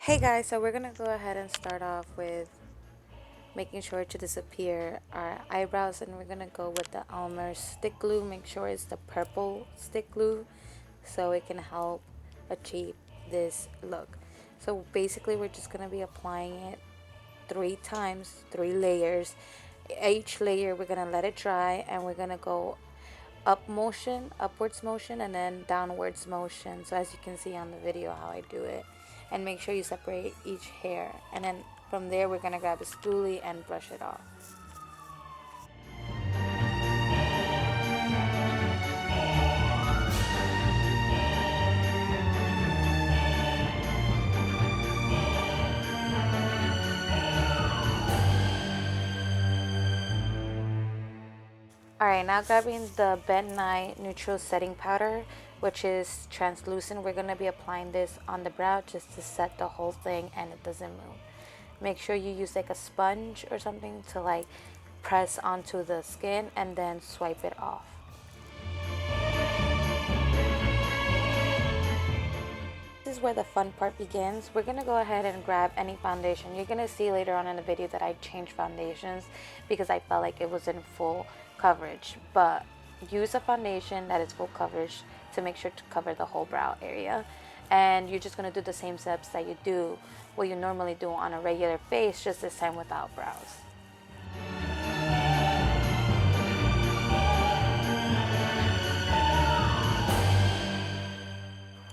Hey guys, so we're gonna go ahead and start off with making sure to disappear our eyebrows, and we're gonna go with the Elmer stick glue. Make sure it's the purple stick glue so it can help achieve this look. So basically we're just gonna be applying it 3 times, 3 layers. Each layer we're gonna let it dry, and we're gonna go upwards motion, and then downwards motion. So as you can see on the video how I do it, and make sure you separate each hair, and then from there we're gonna grab a spoolie and brush it off. Alright, now grabbing the Ben Nye Neutral Setting Powder, which is translucent. We're going to be applying this on the brow just to set the whole thing and it doesn't move. Make sure you use like a sponge or something to like press onto the skin and then swipe it off. This is where the fun part begins. We're going to go ahead and grab any foundation. You're going to see later on in the video that I changed foundations because I felt like it was in full coverage. But use a foundation that is full coverage to make sure to cover the whole brow area. And you're just going to do the same steps that you do, what you normally do on a regular face, just this time without brows.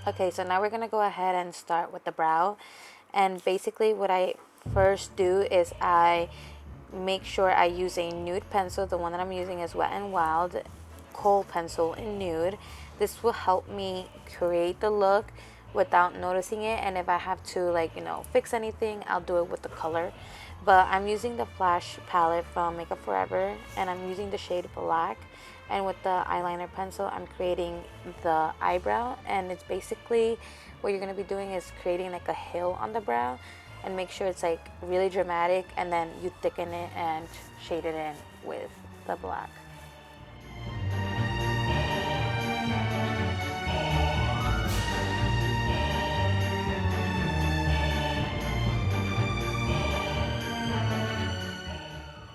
Okay, so now we're going to go ahead and start with the brow. And basically what I first do is I make sure I use a nude pencil. The one that I'm using is Wet n Wild Kohl pencil in nude. This will help me create the look without noticing it, and if I have to fix anything, I'll do it with the color. But I'm using the Flash palette from Makeup Forever, and I'm using the shade Black, and with the eyeliner pencil I'm creating the eyebrow. And it's basically what you're going to be doing is creating like a hill on the brow, and make sure it's like really dramatic, and then you thicken it and shade it in with the black.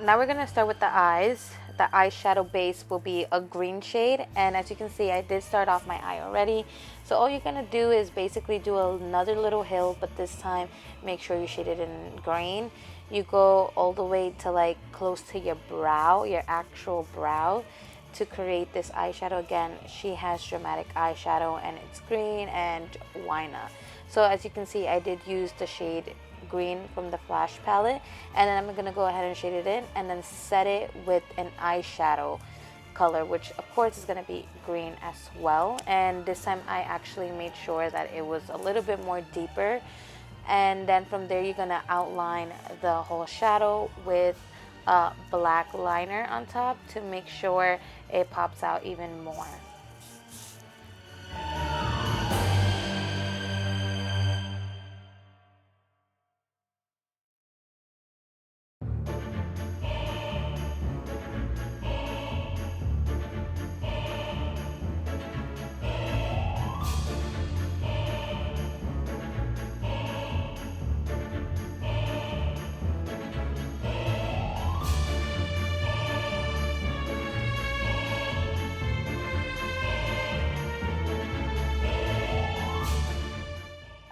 Now we're gonna start with the eyes. The eyeshadow base will be a green shade, and as you can see I did start off my eye already. So all you're gonna do is basically do another little hill, but this time make sure you shade it in green. You go all the way to like close to your brow, your actual brow, to create this eyeshadow. Again, she has dramatic eyeshadow and it's green and why not. So as you can see I did use the shade green from the Flash palette, and then I'm gonna go ahead and shade it in and then set it with an eyeshadow color, which of course is gonna be green as well. And this time I actually made sure that it was a little bit more deeper, and then from there you're gonna outline the whole shadow with a black liner on top to make sure it pops out even more.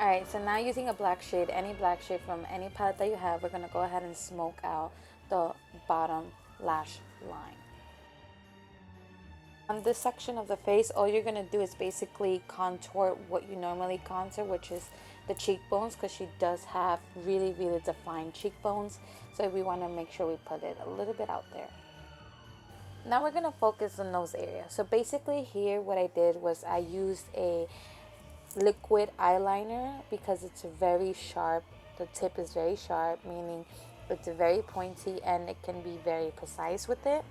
Alright, so now using a black shade, any black shade from any palette that you have, we're going to go ahead and smoke out the bottom lash line. On this section of the face, all you're going to do is basically contour what you normally contour, which is the cheekbones, because she does have really, really defined cheekbones. So we want to make sure we put it a little bit out there. Now we're going to focus on nose area. So basically here what I did was I used a liquid eyeliner because it's very sharp. The tip is very sharp, meaning it's very pointy and it can be very precise with it.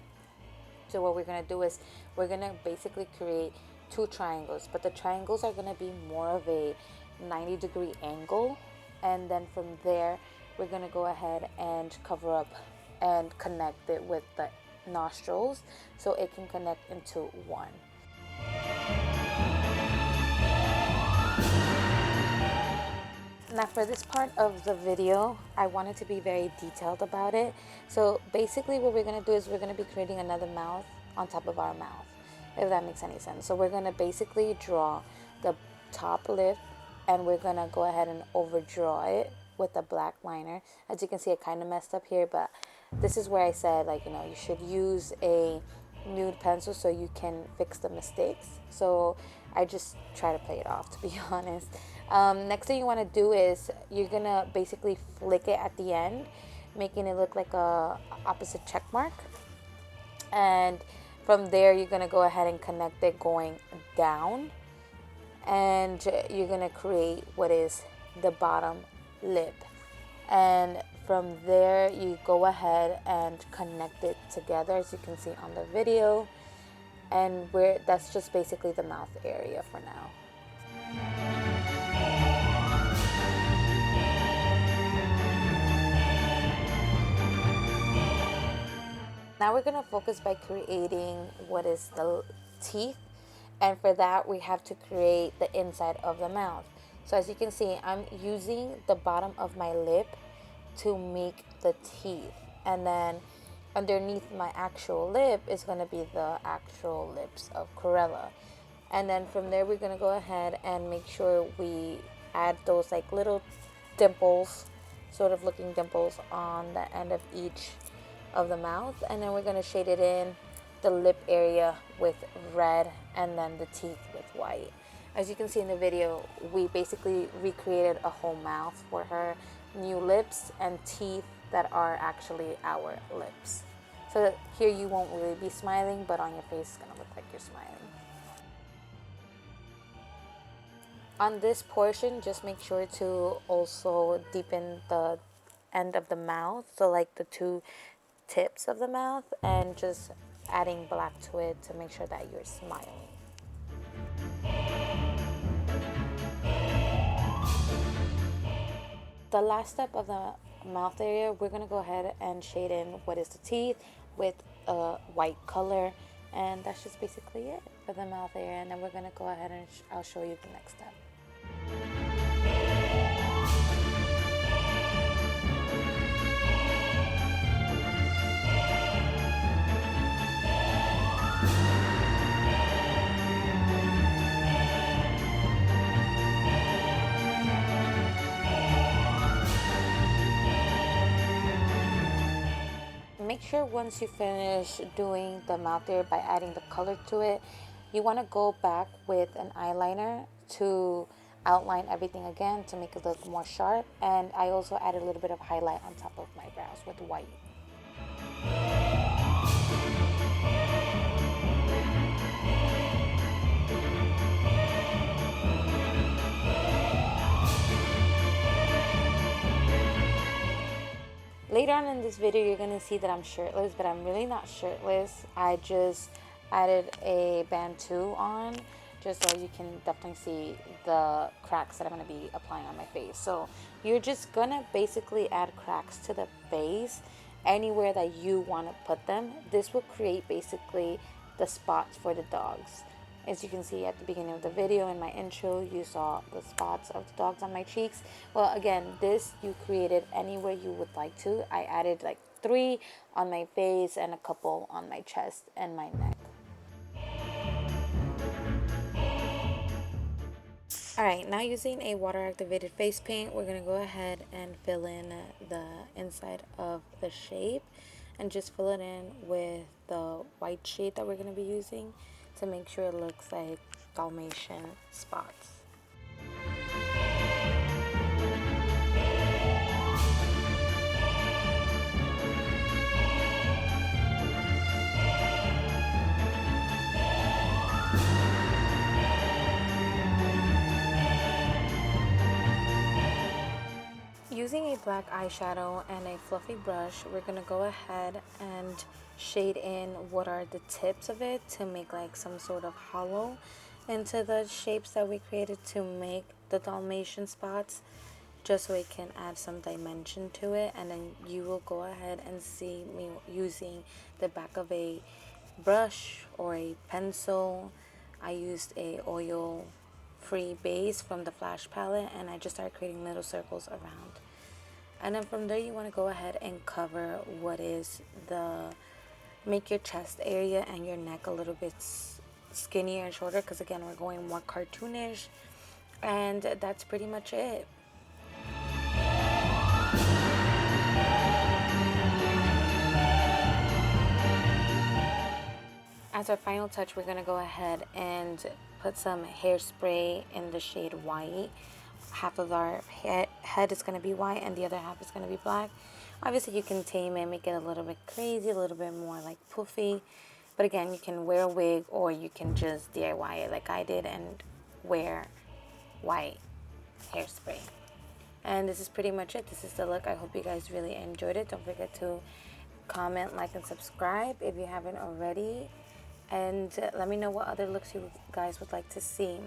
So what we're going to do is we're going to basically create 2 triangles, but the triangles are going to be more of a 90-degree angle, and then from there we're going to go ahead and cover up and connect it with the nostrils so it can connect into one. Now for this part of the video, I wanted to be very detailed about it. So basically what we're going to do is we're going to be creating another mouth on top of our mouth, if that makes any sense. So we're going to basically draw the top lip, and we're going to go ahead and overdraw it with a black liner. As you can see, I kind of messed up here, but this is where I said, like, you should use a nude pencil so you can fix the mistakes. So I just try to play it off, to be honest. Next thing you want to do is you're gonna basically flick it at the end, making it look like a opposite check mark, and from there you're gonna go ahead and connect it going down, and you're gonna create what is the bottom lip, and from there you go ahead and connect it together, as you can see on the video, and that's just basically the mouth area for now. Now we're going to focus by creating what is the teeth, and for that we have to create the inside of the mouth. So as you can see, I'm using the bottom of my lip to make the teeth, and then underneath my actual lip is going to be the actual lips of Cruella. And then from there we're going to go ahead and make sure we add those like little dimples, sort of looking dimples on the end of each of the mouth, and then we're going to shade it in the lip area with red and then the teeth with white. As you can see in the video, we basically recreated a whole mouth for her, new lips and teeth that are actually our lips. So here you won't really be smiling, but on your face it's going to look like you're smiling. On this portion, just make sure to also deepen the end of the mouth, so like the two tips of the mouth, and just adding black to it to make sure that you're smiling. The last step of the mouth area, we're going to go ahead and shade in what is the teeth with a white color, and that's just basically it for the mouth area. And then we're going to go ahead and I'll show you the next step. Make sure once you finish doing the mouth area by adding the color to it, you want to go back with an eyeliner to outline everything again to make it look more sharp. And I also added a little bit of highlight on top of my brows with white. Later on in this video, you're going to see that I'm shirtless, but I'm really not shirtless. I just added a bantu on, just so you can definitely see the cracks that I'm going to be applying on my face. So you're just going to basically add cracks to the face anywhere that you want to put them. This will create basically the spots for the dogs. As you can see at the beginning of the video, in my intro, you saw the spots of the dogs on my cheeks. Well, again, this you created anywhere you would like to. I added like 3 on my face and a couple on my chest and my neck. Alright, now using a water activated face paint, we're going to go ahead and fill in the inside of the shape, and just fill it in with the white shade that we're going to be using to make sure it looks like Dalmatian spots. Using a black eyeshadow and a fluffy brush, we're going to go ahead and shade in what are the tips of it to make like some sort of hollow into the shapes that we created to make the Dalmatian spots, just so it can add some dimension to it. And then you will go ahead and see me using the back of a brush or a pencil. I used a oil free base from the Flash palette, and I just started creating little circles around. And then from there you want to go ahead and cover what is make your chest area and your neck a little bit skinnier and shorter, because again we're going more cartoonish, and that's pretty much it. As our final touch, we're going to go ahead and put some hairspray in the shade white. Half of our head is going to be white and the other half is going to be black. Obviously you can tame it, make it a little bit crazy, a little bit more like poofy. But again, you can wear a wig or you can just DIY it like I did and wear white hairspray. And this is pretty much it. This is the look. I hope you guys really enjoyed it. Don't forget to comment, like, and subscribe if you haven't already. And let me know what other looks you guys would like to see.